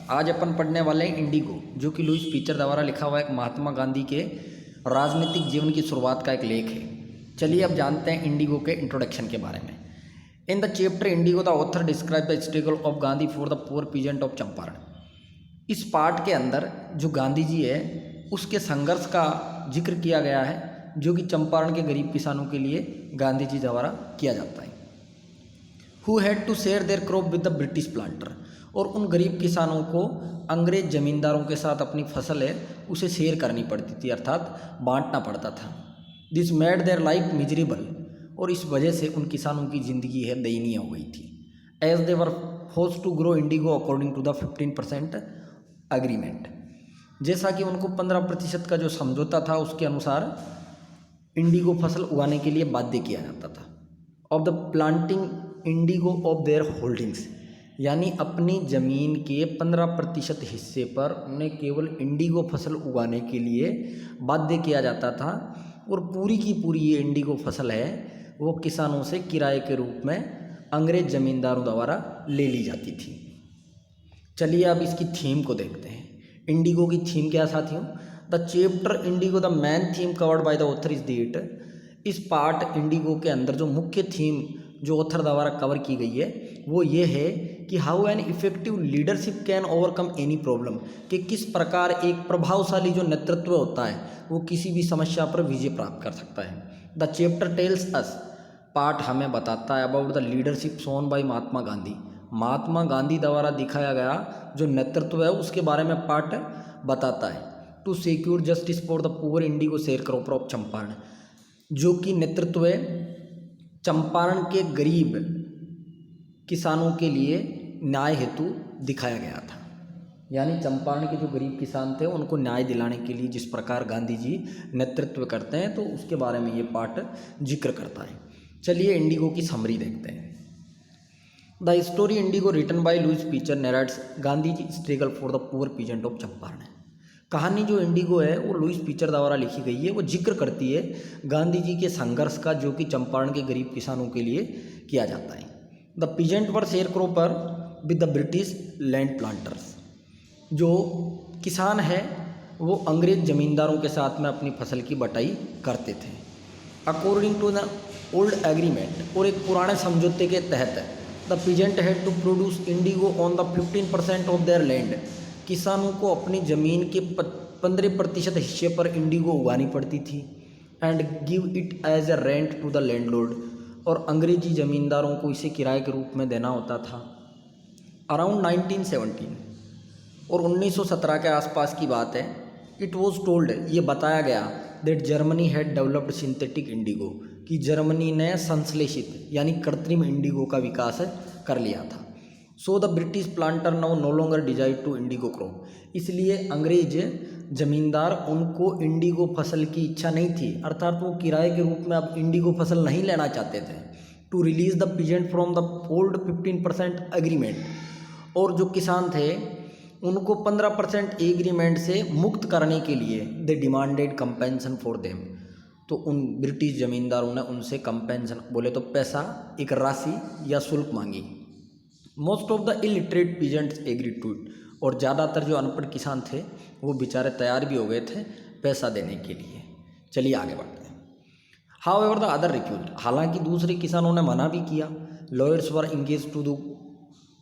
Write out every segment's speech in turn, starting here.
आज अपन पढ़ने वाले हैं इंडिगो, जो कि लुईस पीचर द्वारा लिखा हुआ एक महात्मा गांधी के राजनीतिक जीवन की शुरुआत का एक लेख है। चलिए अब जानते हैं इंडिगो के इंट्रोडक्शन के बारे में। In the chapter Indigo the author describe the struggle of Gandhi for the poor peasant of Champaran. इस पार्ट के अंदर जो गांधी जी है उसके संघर्ष का जिक्र किया गया है, जो कि चंपारण के गरीब किसानों के लिए गांधी जी द्वारा किया जाता है। Who had to share their crop with the British planter, और उन गरीब किसानों को अंग्रेज जमींदारों के साथ अपनी फसल है उसे शेयर करनी पड़ती थी, अर्थात बांटना पड़ता था। This made their life miserable, और इस वजह से उन किसानों की ज़िंदगी है दयनीय हो गई थी। As they were forced to grow indigo according to the 15% agreement, जैसा कि उनको 15% का जो समझौता था उसके अनुसार इंडिगो फसल उगाने के लिए बाध्य किया जाता था। Of the planting Indigo of their holdings, यानी अपनी ज़मीन के 15% हिस्से पर उन्हें केवल इंडिगो फसल उगाने के लिए बाध्य किया जाता था, और पूरी की पूरी ये इंडिगो फसल है वो किसानों से किराए के रूप में अंग्रेज ज़मींदारों द्वारा ले ली जाती थी। चलिए अब इसकी थीम को देखते हैं। इंडिगो की थीम क्या साथियों? The chapter Indigo the main theme covered by the author is that, इस पार्ट इंडिगो के अंदर जो मुख्य थीम जो ऑथर द्वारा कवर की गई है वो ये है कि how an effective leadership can overcome any problem, कि किस प्रकार एक प्रभावशाली जो नेतृत्व होता है वो किसी भी समस्या पर विजय प्राप्त कर सकता है। The chapter tells us, part हमें बताता है about the leadership shown by Mahatma Gandhi, Mahatma Gandhi द्वारा दिखाया गया जो नेतृत्व है उसके बारे में पार्ट बताता है। To secure justice for the poor indigo sharecropper of Champaran, जो कि नेतृत्व है चंपारण के गरीब किसानों के लिए न्याय हेतु दिखाया गया था। यानी चंपारण के जो गरीब किसान थे उनको न्याय दिलाने के लिए जिस प्रकार गांधी जी नेतृत्व करते हैं तो उसके बारे में ये पार्ट जिक्र करता है। चलिए इंडिगो की समरी देखते हैं। The story indigo written by Louis Fischer narrates Gandhi ji struggle for the poor peasant of Champaran. कहानी जो इंडिगो है वो लुईस पीचर द्वारा लिखी गई है, वो जिक्र करती है गांधी जी के संघर्ष का जो कि चंपारण के गरीब किसानों के लिए किया जाता है। The peasant were share cropper with the British land planters, जो किसान है वो अंग्रेज ज़मींदारों के साथ में अपनी फसल की बटाई करते थे। According to the old agreement, और एक पुराने समझौते के तहत the peasant had to produce indigo on the 15% of their land, किसानों को अपनी ज़मीन के 15% हिस्से पर इंडिगो उगानी पड़ती थी। And give it as a rent to the landlord, और अंग्रेजी ज़मींदारों को इसे किराए के रूप में देना होता था। अराउंड 1917 और 1917 के आसपास की बात है। इट वॉज टोल्ड, ये बताया गया that Germany had developed synthetic Indigo, कि जर्मनी ने संश्लेषित यानी कृत्रिम इंडिगो का विकास कर लिया था। So the British planter now no longer desire to indigo crop, इसलिए अंग्रेज जमींदार उनको इंडिगो फसल की इच्छा नहीं थी, अर्थात वो किराए के रूप में अब इंडिगो फसल नहीं लेना चाहते थे। To release the peasant from the old 15% agreement, और जो किसान थे उनको 15% एग्रीमेंट से मुक्त करने के लिए दे डिमांडेड कंपेंसन फॉर देम, तो उन ब्रिटिश ज़मींदारों ने उनसे कंपेंसन बोले तो पैसा, एक राशि या शुल्क मांगी। Most of the illiterate peasants agreed to it, और ज़्यादातर जो अनपढ़ किसान थे वो बेचारे तैयार भी हो गए थे पैसा देने के लिए। चलिए आगे बढ़ते हैं। However the other refused, हालांकि दूसरे किसानों ने मना भी किया। Lawyers were engage to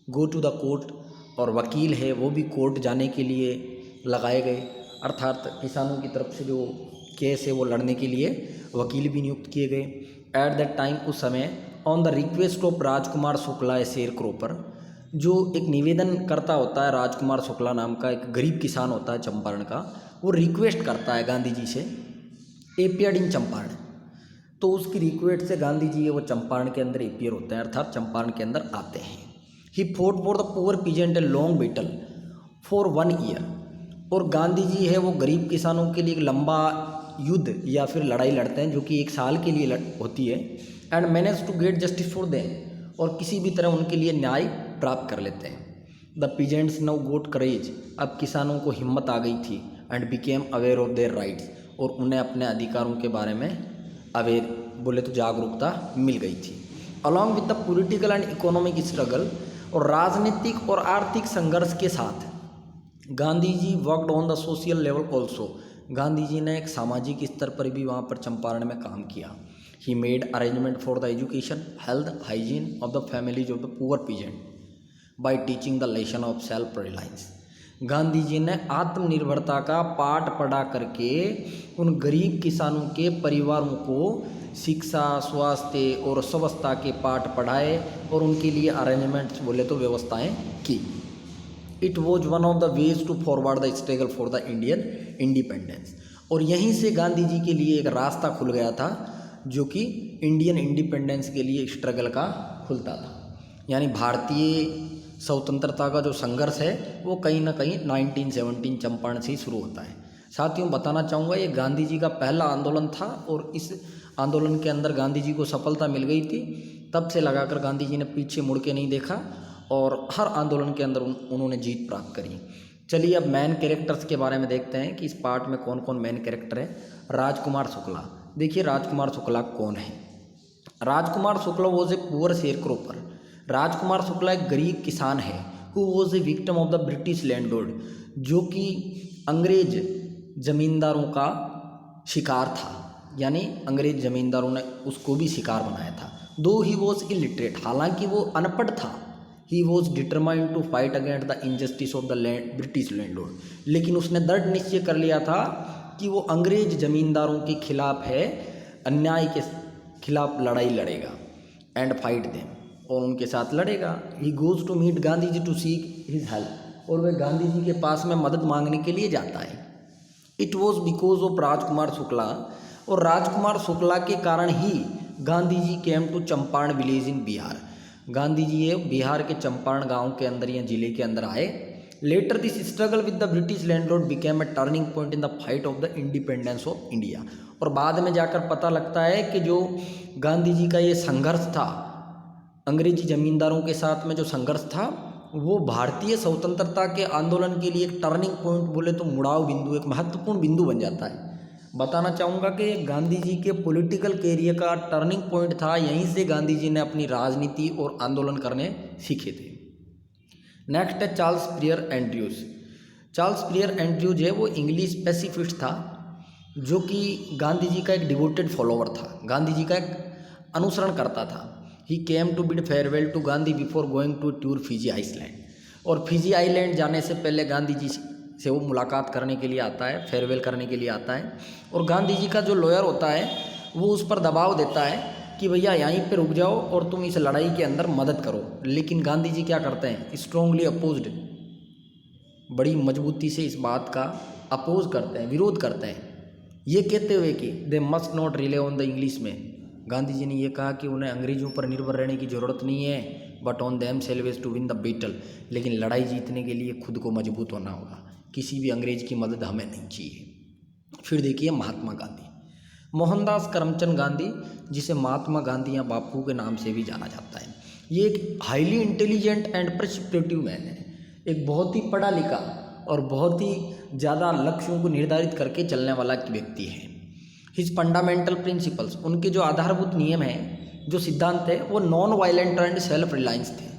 go to the court, और वकील है वो भी कोर्ट जाने के लिए लगाए गए, अर्थात किसानों की तरफ से जो केस है वो लड़ने के लिए वकील भी नियुक्त किए गए। एट दैट टाइम, उस समय, on the request of Rajkumar Shukla A share cropper, जो एक निवेदन करता होता है, राजकुमार शुक्ला नाम का एक गरीब किसान होता है चंपारण का, वो रिक्वेस्ट करता है गांधी जी से एपियर्ड इन चंपारण, तो उसकी रिक्वेस्ट से गांधी जी वो चंपारण के अंदर एपियर होते हैं, अर्थात चंपारण के अंदर आते हैं। He fought for the poor peasant a long battle for 1 year, और गांधी जी है वो गरीब किसानों के लिए एक लंबा युद्ध या फिर लड़ाई लड़ते हैं जो कि 1 साल के लिए होती है। And manage to get justice for them, और किसी भी तरह उनके लिए न्याय प्राप्त कर लेते हैं। द पीजेंट्स नाउ गोट करेज, अब किसानों को हिम्मत आ गई थी। And became aware of their rights, और उन्हें अपने अधिकारों के बारे में अवेयर बोले तो जागरूकता मिल गई थी। Along with the political and economic struggle, और राजनीतिक और आर्थिक संघर्ष के साथ Gandhi ji worked on the social level also, Gandhi ji ने एक सामाजिक स्तर पर भी वहाँ पर चंपारण में काम किया। He made arrangement for the education, health, hygiene of the families of the poor peasant by teaching the lesson of self reliance. Gandhi ji ने आत्मनिर्भरता का पाठ पढ़ा करके उन गरीब किसानों के परिवारों को शिक्षा, स्वास्थ्य और स्वच्छता के पाठ पढ़ाए और उनके लिए अरेंजमेंट्स बोले तो व्यवस्थाएं की। It was one of the ways to forward the struggle for the Indian independence. और यहीं से गांधी जी के लिए एक रास्ता खुल गया था जो कि इंडियन इंडिपेंडेंस के लिए स्ट्रगल का खुलता था। यानी भारतीय स्वतंत्रता का जो संघर्ष है वो कहीं ना कहीं 1917 चंपारण से ही शुरू होता है। साथियों, बताना चाहूँगा ये गांधी जी का पहला आंदोलन था और इस आंदोलन के अंदर गांधी जी को सफलता मिल गई थी। तब से लगाकर गांधी जी ने पीछे मुड़ के नहीं देखा और हर आंदोलन के अंदर उन्होंने जीत प्राप्त करी। चलिए अब मेन कैरेक्टर्स के बारे में देखते हैं कि इस पार्ट में कौन कौन मेन कैरेक्टर है। राजकुमार शुक्ला, देखिए राजकुमार शुक्ला कौन है। राजकुमार Shukla was a poor शेयरक्रॉपर। Rajkumar Shukla एक गरीब किसान है who was a victim of the British landlord, जो कि अंग्रेज जमींदारों का शिकार था। यानी अंग्रेज जमींदारों ने उसको भी शिकार बनाया था। दो ही वॉज इलिटरेट, हालांकि वो अनपढ़ था। He was determined to fight against the injustice of the British landlord, लेकिन उसने दृढ़ निश्चय कर लिया था कि वो अंग्रेज जमींदारों के खिलाफ है, अन्याय के खिलाफ लड़ाई लड़ेगा। एंड फाइट देम, और उनके साथ लड़ेगा। He goes to meet Gandhi ji to seek his help, और वह गांधी जी के पास में मदद मांगने के लिए जाता है। It was because of Rajkumar Shukla, और राजकुमार शुक्ला के कारण ही Gandhi ji came to Champaran village in Bihar. Gandhi ji ये बिहार के चंपारण गांव के अंदर या जिले के अंदर आए। Later this struggle with the British landlord became a turning point in the fight of the independence of India. और बाद में जाकर पता लगता है कि जो गांधी जी का ये संघर्ष था, अंग्रेजी जमींदारों के साथ में जो संघर्ष था, वो भारतीय स्वतंत्रता के आंदोलन के लिए एक टर्निंग पॉइंट बोले तो मुड़ाव बिंदु, एक महत्वपूर्ण बिंदु बन जाता है। बताना चाहूँगा कि गांधी जी के पॉलिटिकल कैरियर का टर्निंग पॉइंट था। यहीं से गांधी जी ने अपनी राजनीति और आंदोलन करने सीखे थे। नेक्स्ट है चार्ल्स पियर एंड्रयूज। चार्ल्स पियर एंड्रयूज है वो इंग्लिश पैसिफिस्ट था, जो कि गांधी जी का एक डिवोटेड फॉलोवर था, गांधी जी का एक अनुसरण करता था। He came to bid farewell to Gandhi before going to tour Fiji Iceland, और फिजी आइलैंड जाने से पहले गांधी जी से वो मुलाकात करने के लिए आता है, फेयरवेल करने के लिए आता है। और गांधी जी का जो लॉयर होता है वो उस पर दबाव देता है कि भैया यहीं पे रुक जाओ और तुम इस लड़ाई के अंदर मदद करो। लेकिन गांधी जी क्या करते हैं, स्ट्रांगली अपोज्ड, बड़ी मजबूती से इस बात का अपोज करते हैं, विरोध करते हैं, ये कहते हुए कि they must not relay on the English में। गांधी जी ने ये कहा कि उन्हें अंग्रेजों पर निर्भर रहने की ज़रूरत नहीं है, but on themselves to win the battle. लेकिन लड़ाई जीतने के लिए खुद को मजबूत होना होगा, किसी भी अंग्रेज की मदद हमें नहीं चाहिए। फिर देखिए महात्मा गांधी, मोहनदास करमचंद गांधी, जिसे महात्मा गांधी या बापू के नाम से भी जाना जाता है। ये एक highly intelligent and perspective man है, एक बहुत ही पढ़ा लिखा और बहुत ही ज़्यादा लक्ष्यों को निर्धारित करके चलने वाला व्यक्ति है। हिज फंडामेंटल प्रिंसिपल्स, उनके जो आधारभूत नियम हैं, जो सिद्धांत है, वो non violent and self reliance थे।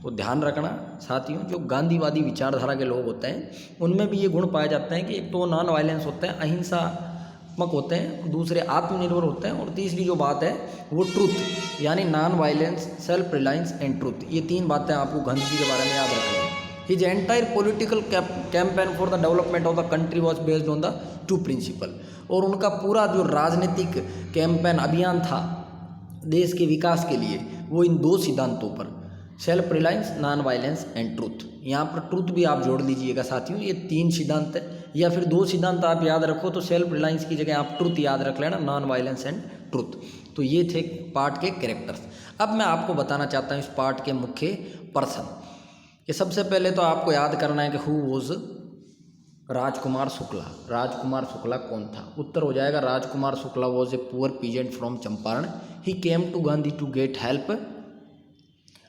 तो ध्यान रखना साथियों, जो गांधीवादी विचारधारा के लोग होते हैं उनमें भी ये गुण पाए जाते हैं कि एक तो नॉन वायलेंस होते हैं, अहिंसात्मक होते हैं, दूसरे आत्मनिर्भर होते हैं, और तीसरी जो बात है वो ट्रूथ, यानी non violence, self reliance and truth. ये तीन बातें आपको गांधी जी के बारे में याद रखनी है। His entire political campaign for the development of the country was based on the two principle, और उनका पूरा जो राजनीतिक कैंपेन अभियान था देश के विकास के लिए, वो इन दो सिद्धांतों पर, self reliance, non violence and truth. यहाँ पर ट्रूथ भी आप जोड़ लीजिएगा साथियों, ये तीन सिद्धांत है, या फिर दो सिद्धांत आप याद रखो तो सेल्फ रिलायंस की जगह आप ट्रूथ याद रख लेना, नॉन वायलेंस एंड ट्रूथ। तो ये थे पार्ट के कैरेक्टर्स। अब मैं आपको बताना चाहता हूँ इस पार्ट के मुख्य पर्सन। ये सबसे पहले तो आपको याद करना है कि हु वॉज राजकुमार शुक्ला। राजकुमार शुक्ला कौन था? उत्तर हो जाएगा Rajkumar Shukla was a poor peasant from Champaran. He came to Gandhi to get help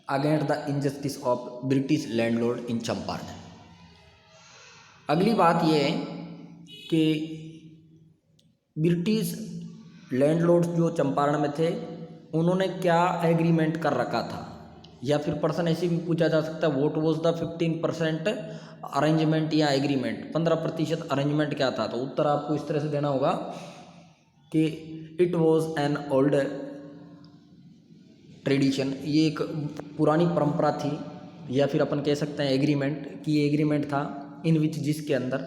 against the injustice of British landlord in Champaran. अगली बात यह है कि ब्रिटिश लैंडलॉर्ड्स जो चंपारण में थे उन्होंने क्या एग्रीमेंट कर रखा था, या फिर पर्सन ऐसे भी पूछा जा सकता है व्हाट वाज द 15% अरेंजमेंट या एग्रीमेंट। 15% अरेंजमेंट क्या था, तो उत्तर आपको इस तरह से देना होगा कि it was an old tradition, ये एक पुरानी परंपरा थी, या फिर अपन कह सकते हैं एग्रीमेंट कि ये एग्रीमेंट था इन विच जिसके अंदर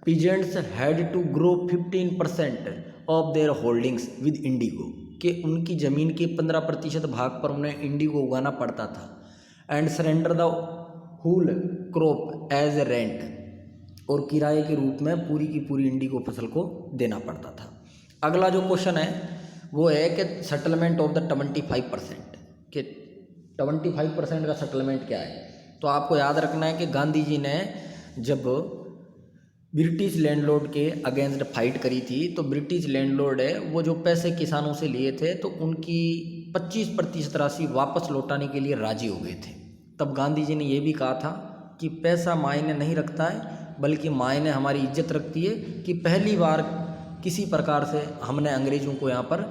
peasants had to grow 15% of their holdings with indigo, कि उनकी ज़मीन के 15% भाग पर उन्हें इंडिगो उगाना पड़ता था, and surrender the whole crop as a rent, और किराए के रूप में पूरी की पूरी इंडिगो फसल को देना पड़ता था। अगला जो क्वेश्चन है वो है कि सेटलमेंट ऑफ द 25%, कि 25% का सेटलमेंट क्या है। तो आपको याद रखना है कि गांधी जी ने जब ब्रिटिश लैंडलॉर्ड के अगेंस्ट फाइट करी थी, तो ब्रिटिश लैंडलॉर्ड है वो जो पैसे किसानों से लिए थे तो उनकी 25% राशि वापस लौटाने के लिए राजी हो गए थे। तब गांधी जी ने ये भी कहा था कि पैसा मायने नहीं रखता है, बल्कि मायने हमारी इज्जत रखती है कि पहली बार किसी प्रकार से हमने अंग्रेज़ों को यहाँ पर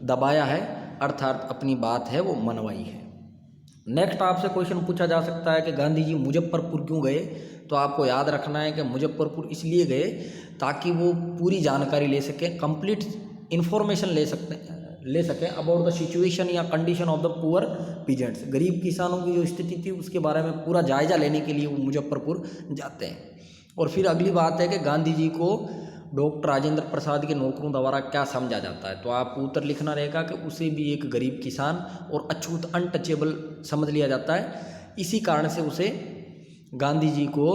दबाया है, अर्थात अपनी बात है वो मनवाई है। नेक्स्ट आपसे क्वेश्चन पूछा जा सकता है कि गांधी जी मुजफ्फरपुर क्यों गए। तो आपको याद रखना है कि मुजफ्फरपुर इसलिए गए ताकि वो पूरी जानकारी ले सकें, कंप्लीट इन्फॉर्मेशन ले सकें अबाउट द सिचुएशन या condition of the poor peasants, गरीब किसानों की जो स्थिति थी उसके बारे में पूरा जायजा लेने के लिए वो मुजफ्फरपुर जाते हैं। और फिर अगली बात है कि गांधी जी को डॉक्टर राजेंद्र प्रसाद के नौकरों द्वारा क्या समझा जाता है। तो आपको उत्तर लिखना रहेगा कि उसे भी एक गरीब किसान और अछूत अनटचेबल समझ लिया जाता है। इसी कारण से उसे गांधी जी को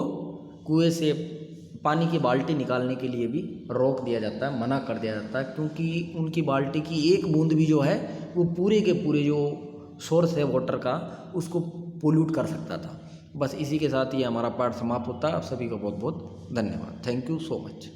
कुएं से पानी की बाल्टी निकालने के लिए भी रोक दिया जाता है, मना कर दिया जाता है, क्योंकि उनकी बाल्टी की एक बूंद भी जो है वो पूरे के पूरे जो सोर्स है वाटर का उसको पोल्यूट कर सकता था। बस इसी के साथ ही हमारा पाठ समाप्त होता है। आप सभी को बहुत बहुत धन्यवाद। Thank you so much.